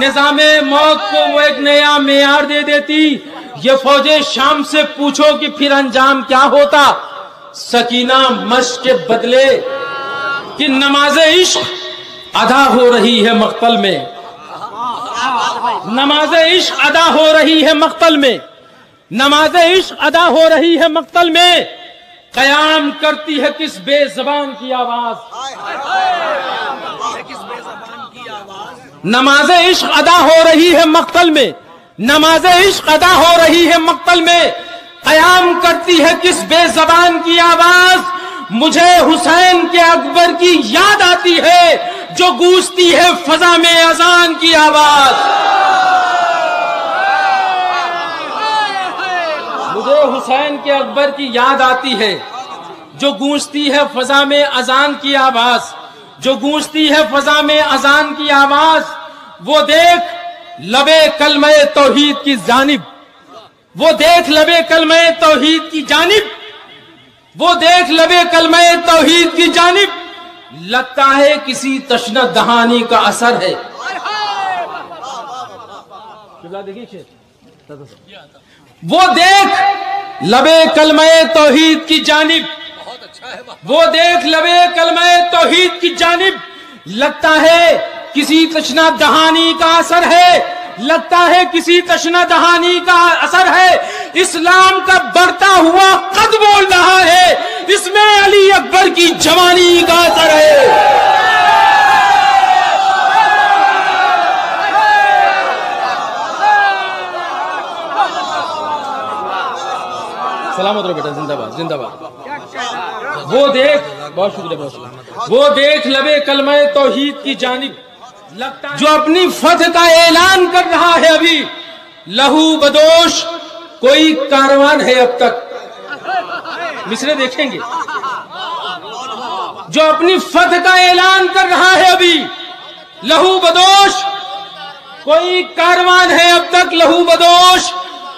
نظام موت کو وہ ایک نیا معیار دے دیتی. یہ فوج شام سے پوچھو کہ پھر انجام کیا ہوتا. سکینہ مشق کے بدلے کہ نماز عشق ادا ہو رہی ہے مقتل میں. نماز عشق ادا ہو رہی ہے مقتل میں. نماز عشق ادا ہو رہی ہے مقتل میں. قیام کرتی ہے کس بے زبان کی آواز. نماز عشق ادا ہو رہی ہے مقتل میں. نماز عشق ادا ہو رہی ہے مقتل میں. قیام کرتی ہے کس بے زبان کی آواز. مجھے حسین کے اکبر کی یاد آتی ہے جو گونجتی ہے فضا میں اذان کی آواز. مجھے حسین کے اکبر کی یاد آتی ہے جو گونجتی ہے فضا میں اذان کی آواز. جو گونجتی ہے فضا میں اذان کی آواز. وہ دیکھ لبے کلمہ توحید کی جانب. وہ دیکھ لبے کلمہ توحید کی جانب. وہ دیکھ لبے کلمہ توحید کی جانب. لگتا ہے کسی تشنہ دہانی کا اثر ہے. وہ دیکھ لبے کلمہ توحید کی جانب. وہ دیکھ لبے کلمہ توحید کی جانب. لگتا ہے کسی تشنہ دہانی کا اثر ہے. لگتا ہے کسی تشنہ دہانی کا اثر ہے. اسلام کا بڑھتا ہوا قد بول رہا ہے. اس میں علی اکبر کی جوانی کا اثر ہے. سلامت رہو بیٹا. زندہ باد زندہ باد. وہ دیکھ بہت شکریہ بہت شکریہ. وہ دیکھ لبے کلمہ توحید کی جانب. جو اپنی فتح کا اعلان کر رہا ہے ابھی. لہو بدوش کوئی کاروان ہے اب تک. مصرے دیکھیں گے. جو اپنی فتح کا اعلان کر رہا ہے ابھی. لہو بدوش کوئی کاروان ہے اب تک. لہو بدوش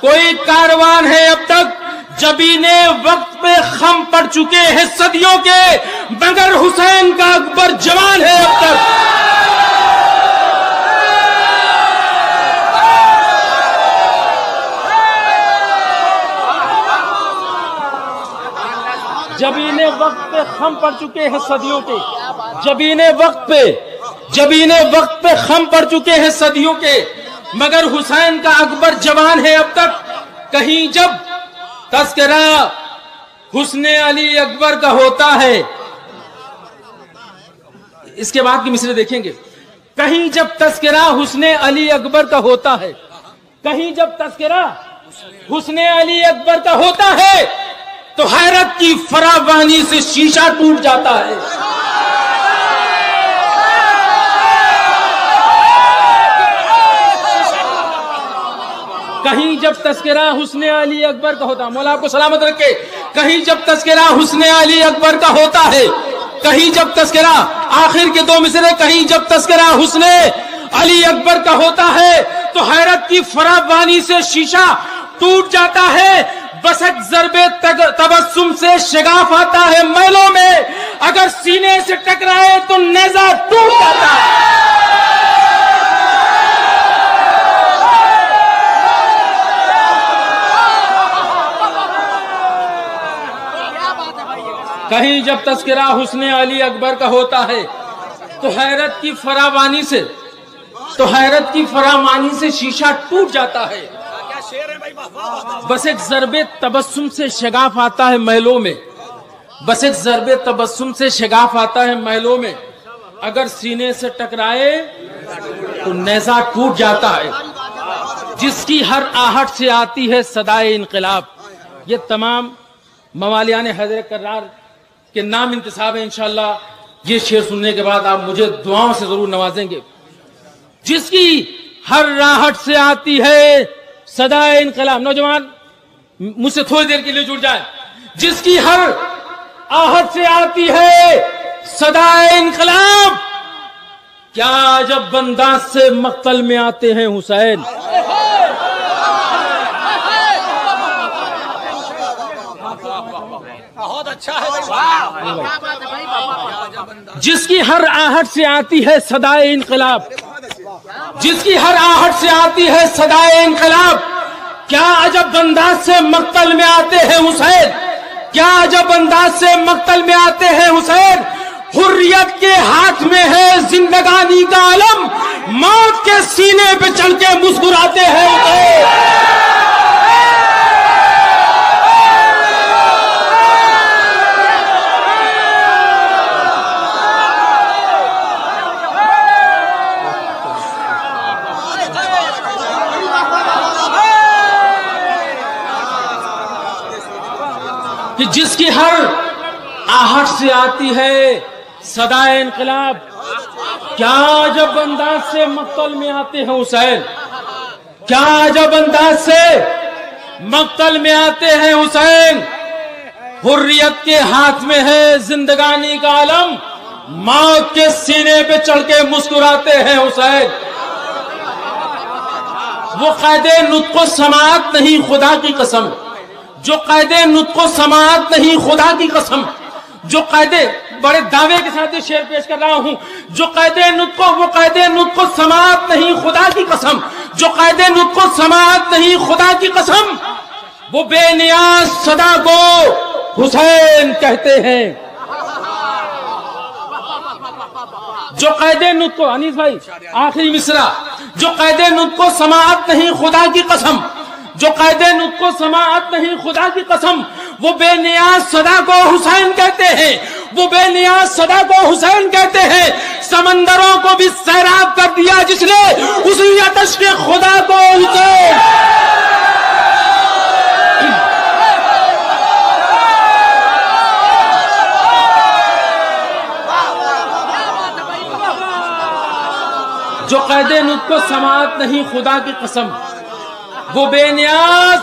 کوئی کاروان ہے اب تک. جبینے وقت پہ خم پڑ چکے ہیں صدیوں کے. مگر حسین کا اکبر جوان ہے اب تک. جبینے وقت پہ خم پڑ چکے ہیں صدیوں کے. جبینے وقت پہ خم پڑ چکے ہیں صدیوں کے. مگر حسین کا اکبر جوان ہے اب تک. کہیں جب تذکرہ حسن علی اکبر کا ہوتا ہے. اس کے بعد کی مصرے دیکھیں گے. کہیں جب تذکرہ حسن علی اکبر کا ہوتا ہے. کہیں جب تذکرہ حسن علی اکبر کا ہوتا ہے تو حیرت کی فراوانی سے شیشہ ٹوٹ جاتا ہے. کہیں جب تذکرہ حسن علی اکبر کا ہوتا ہے. مولا آپ کو سلامت رکھے. کہیں جب تذکرہ حسن علی اکبر کا ہوتا ہے. کہیں جب تذکرہ آخر کے دو مصرے. کہیں جب تذکرہ حسن علی اکبر کا ہوتا ہے تو حیرت کی فراوانی سے شیشہ ٹوٹ جاتا ہے. بس ایک ضرب تبسم سے شگاف آتا ہے میلوں میں. اگر سینے سے ٹکرائے تو نیزہ ٹوٹ جاتا ہے. کہیں جب تذکرہ حسن علی اکبر کا ہوتا ہے تو حیرت کی فراوانی سے شیشہ ٹوٹ جاتا ہے. بس ایک ضرب تبسم سے شگاف آتا ہے میلوں میں. بس ایک ضرب تبسم سے شگاف آتا ہے میلوں میں. اگر سینے سے ٹکرائے تو نیزہ ٹوٹ جاتا ہے. جس کی ہر آہٹ سے آتی ہے صدائے انقلاب. یہ تمام موالیان حیدر کرار کے نام انتصاب ہے. انشاءاللہ یہ شعر سننے کے بعد آپ مجھے دعاؤں سے ضرور نوازیں گے. جس کی ہر راہٹ سے آتی ہے صدائے انقلاب. نوجوان مجھ سے تھوڑی دیر کے لیے جڑ جائیں. جس کی ہر آہٹ سے آتی ہے صدائے انقلاب. کیا جب بنداز سے مقتل میں آتے ہیں حسین. جس کی ہر آہٹ سے آتی ہے صدائے انقلاب. جس کی ہر آہٹ سے آتی ہے صدائے انقلاب، کیا عجب انداز سے مقتل میں آتے ہیں حسین، کیا عجب انداز سے مقتل میں آتے ہیں حسین، حریت کے ہاتھ میں ہے زندگانی کا علم، موت کے سینے پہ چڑھ کے مسکراتے ہیں حسین۔ کہ جس کی ہر آہٹ سے آتی ہے صدائے انقلاب، کیا جب انداز سے مقتل میں آتے ہیں حسین، کیا جب انداز سے مقتل میں آتے ہیں حسین، حریت کے ہاتھ میں ہے زندگانی کا علم، موت کے سینے پہ چڑھ کے مسکراتے ہیں حسین۔ وہ قید نطق و سماعت نہیں خدا کی قسم، جو قید نطق و سماعت نہیں خدا کی قسم، جو قید، بڑے دعوے کے ساتھ یہ شعر پیش کر رہا ہوں، جو قید نطق، وہ قید نطق و سماعت نہیں خدا کی قسم، جو قید نطق و سماعت نہیں خدا کی قسم، وہ بے نیاز صدا کو حسین کہتے ہیں۔ جو قید نطق، انیس بھائی آخری مصرع، جو قید نطق و سماعت نہیں خدا کی قسم، جو قید نطق و سماعت نہیں خدا کی قسم، وہ بے نیاز صدا کو حسین کہتے ہیں، وہ بے نیاز صدا کو حسین کہتے ہیں۔ سمندروں کو بھی سیراب کر دیا جس نے، اسی آتش کے خدا کو حسین۔ جو قید نطق و سماعت نہیں خدا کی قسم، وہ بے نیاز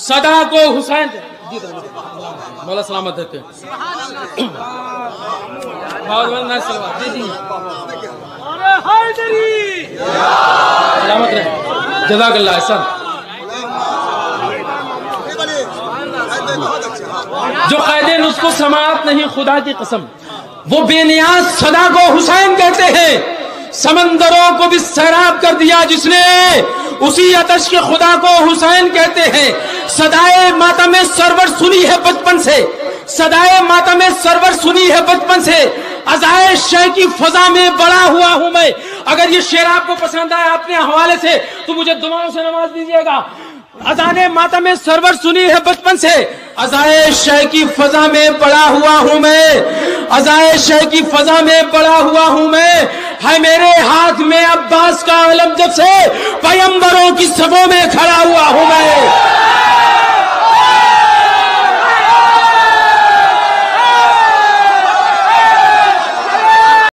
صدا کو حسین۔ مولا سلامت رہتے سلامت رہے، جزاک اللہ احسان۔ جو قید نطق و سماعت نہیں خدا کی قسم، وہ بے نیاز صدا کو حسین کہتے ہیں۔ سمندروں کو بھی سیراب کر دیا جس نے، اسی آتش کے خدا کو حسین کہتے ہیں۔ صدائے ماتم سرور سنی ہے بچپن سے، صدائے ماتم سرور سنی ہے بچپن سے، عزائے شہ کی فضا میں بڑا ہوا ہوں میں۔ اگر یہ شعر آپ کو پسند آئے اپنے حوالے سے تو مجھے دعاؤں سے نواز دیجیے گا۔ اذان ماتم سرور سنی ہے بچپن سے، عزائے شہ کی فضا میں بڑا ہوا ہوں میں، عزائے شہ کی فضا میں بڑا ہوا ہوں میں۔ ہے میرے ہاتھ میں عباس کا علم جب سے پیمبروں کی صفوں میں کھڑا ہوا ہوں میں۔